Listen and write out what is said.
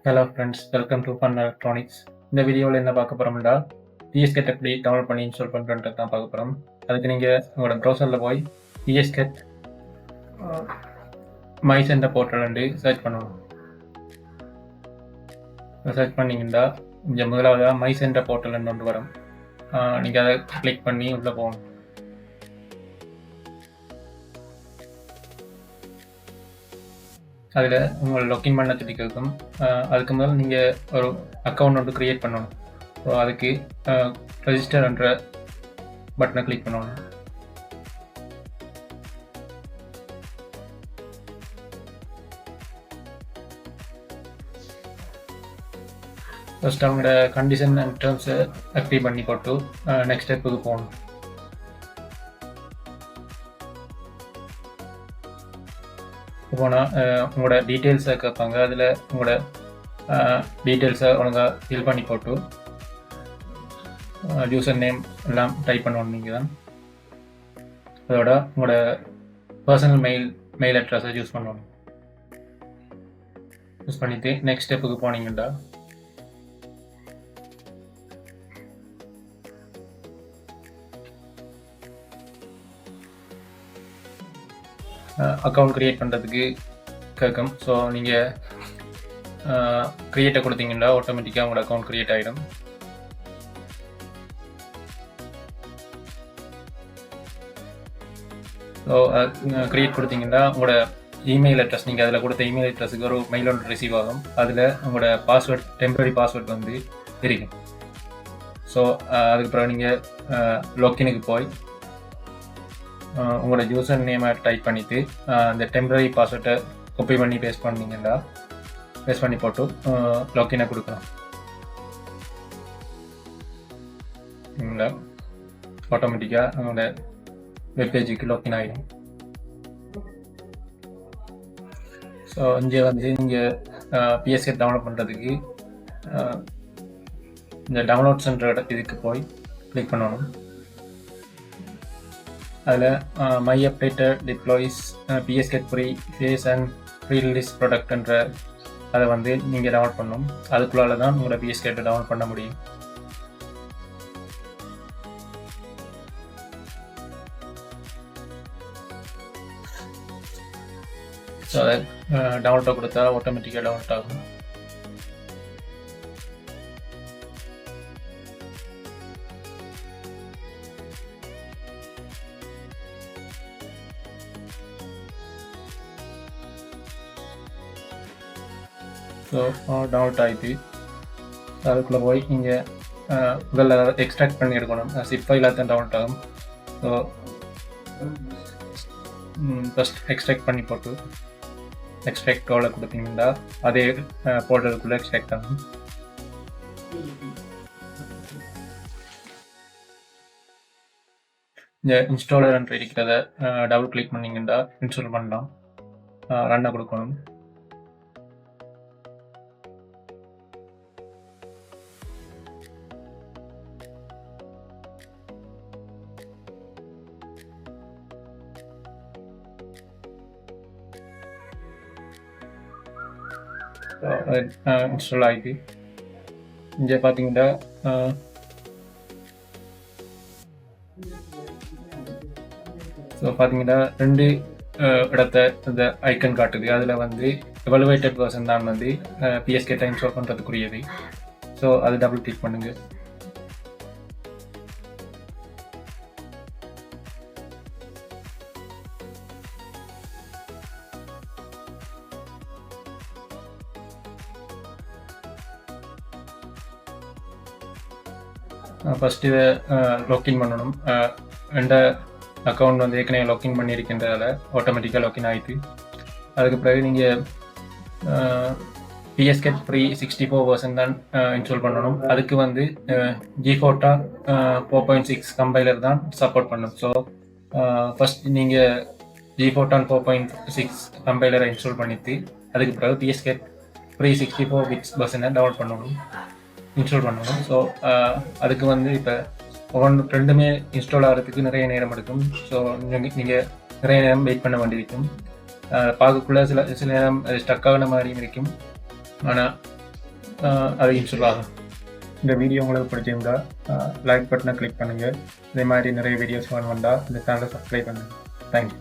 Hello friends, welcome to fun electronics. இந்த வீடியோவில் என்ன பார்க்க போகிறோம்னா, PSCAD எப்படி டவுன்லோட் பண்ணி இன்ஸ்டால் பண்ணுறன்றது தான் பார்க்க போகிறோம். அதுக்கு நீங்கள் உங்களோட ப்ரௌசரில் போய் PSCAD my centre portal search பண்ணணும். சர்ச் பண்ணிங்கன்னா இங்கே முதலாவதாக மை சென்டர் போர்ட்டல்னு ஒன்று வரும். நீங்கள் அதை கிளிக் பண்ணி உள்ளே போகணும். அதில் உங்களை லாகின் பண்ண சொல்லி கேட்கும். அதுக்கு முதல்ல நீங்கள் ஒரு அக்கௌண்ட் ஒன்று க்ரியேட் பண்ணணும். ஸோ அதுக்கு ரெஜிஸ்டர் என்ற பட்டனை கிளிக் பண்ணணும். ஃபர்ஸ்ட் அவங்களோட கண்டிஷன் அண்ட் டேர்ம்ஸை அக்ரி பண்ணி போட்டு நெக்ஸ்ட் ஸ்டெப்புக்கு போகணும். போனால் உங்களோட டீட்டெயில்ஸை கேட்பாங்க. அதில் உங்களோட டீட்டெயில்ஸை ஒழுங்காக ஃபில் பண்ணி போட்டு யூசர் நேம் எல்லாம் டைப் பண்ணணும். நீங்கள் தான் அதோட உங்களோட பர்சனல் மெயில் அட்ரஸை யூஸ் பண்ணணும். யூஸ் பண்ணிவிட்டு நெக்ஸ்ட் ஸ்டெப்புக்கு போனீங்கன்னா அக்கௌண்ட் க்ரியேட் பண்ணுறதுக்கு கேட்கும். ஸோ நீங்கள் க்ரியேட்டை கொடுத்தீங்கன்னா ஆட்டோமேட்டிக்காக உங்களோட அக்கௌண்ட் க்ரியேட் ஆகிடும். ஸோ க்ரியேட் கொடுத்தீங்கன்னா உங்களோட இமெயில் அட்ரஸ், நீங்கள் அதில் கொடுத்த இமெயில் அட்ரஸுக்கு ஒரு மெயில் ஒன்று ரிசீவ் ஆகும். அதில் உங்களோட பாஸ்வேர்ட், டெம்பரரி பாஸ்வேர்ட் வந்து இருக்கும். ஸோ அதுக்கு பிறகு நீங்கள் லாகினுக்கு போய் உங்களோட யூசர் நேமை டைப் பண்ணிவிட்டு அந்த டெம்பரரி பாஸ்வேர்டை காப்பி பண்ணி பேஸ்ட் பண்ணி போட்டு லாகினை கொடுக்கணும். ஆட்டோமேட்டிக்காக உங்களோட வெப்பேஜுக்கு லாகின் ஆகிடும். ஸோ இங்கே வந்து நீங்கள் PSCAD டவுன்லோட் பண்ணுறதுக்கு இந்த டவுன்லோட்ஸ்ன்ற இதுக்கு போய் கிளிக் பண்ணணும். அதில் my updated deploys PSCAD free phase and pre release ப்ராடக்ட்ன்ற அதை வந்து நீங்கள் டவுன்லோட் பண்ணணும். அதுக்குள்ளால தான் உங்களோட PSCAD டவுன்லோட் பண்ண முடியும். ஸோ அதை டவுன்லோட் கொடுத்தா ஆட்டோமேட்டிக்காக டவுன்லோட் ஆகும். ஸோ டவுன்லோட் ஆகிட்டு அதுக்குள்ளே போய் இங்கே முதல்ல எக்ஸ்ட்ராக்ட் பண்ணி எடுக்கணும். சிப் ஃபைலாக தான் டவுன்லோட் ஆகும். ஸோ ஃபஸ்ட் எக்ஸ்ட்ராக்ட் பண்ணி போட்டு எக்ஸ்ட்ராக்ட் ரோலை கொடுத்தீங்கன்னா அதே போர்ட்டலுக்குள்ளே எக்ஸ்ட்ராக்ட் ஆகும். இந்த இன்ஸ்டாலர் இருக்கிறத டபுள் கிளிக் பண்ணிங்கன்னா இன்ஸ்டால் பண்ணலாம். ரன்னை கொடுக்கணும். இன்ஸ்டால் ஆகிட்டு இங்கே பார்த்தீங்கன்னா ஸோ பார்த்தீங்கன்னா ரெண்டு இடத்த இந்த ஐக்கன் காட்டுது. அதில் வந்து எவலுவேட்டட் வெர்ஷன் தான் வந்து PSCAD இன்ஸ்டால் பண்ணுறதுக்குரியது. ஸோ அது டபுள் கிளிக் பண்ணுங்க. ஃபஸ்ட்டு இதை லாகின் பண்ணணும். ரெண்டு அக்கௌண்ட் வந்து ஏற்கனவே லாகின் பண்ணியிருக்கின்றதால ஆட்டோமேட்டிக்காக லாகின் ஆகிட்டு அதுக்கு பிறகு நீங்கள் PSCAD ஃப்ரீ 64 வெர்ஷன் தான் இன்ஸ்டால் பண்ணணும். அதுக்கு வந்து G4 4.6 கம்பைலர் தான் சப்போர்ட் பண்ணும். ஸோ ஃபஸ்ட் நீங்கள் G4 4.6 கம்பைலரை இன்ஸ்டால் பண்ணிட்டு அதுக்கு பிறகு PSCAD ஃப்ரீ 64 பிட்ஸ் வெர்ஷனை டவுன்லோட் இன்ஸ்டால் பண்ணணும். ஸோ அதுக்கு வந்து இப்போ ரெண்டுமே இன்ஸ்டால் ஆகிறதுக்கு நிறைய நேரம் எடுக்கும். ஸோ நீங்கள் நிறைய நேரம் வெயிட் பண்ண வேண்டியிருக்கும். பார்க்கக்குள்ள சில நேரம் ஸ்டக் ஆகின மாதிரியும் இருக்கும். ஆனால் அது இன்ஸ்டால் ஆகும். இந்த வீடியோ உங்களுக்கு பிடிச்சிருந்தா லைக் பட்டனை கிளிக் பண்ணுங்கள். இதே மாதிரி நிறைய வீடியோஸ் வந்தால் இந்த சேனலை சப்ஸ்கிரைப் பண்ணுங்கள். தேங்க்யூ.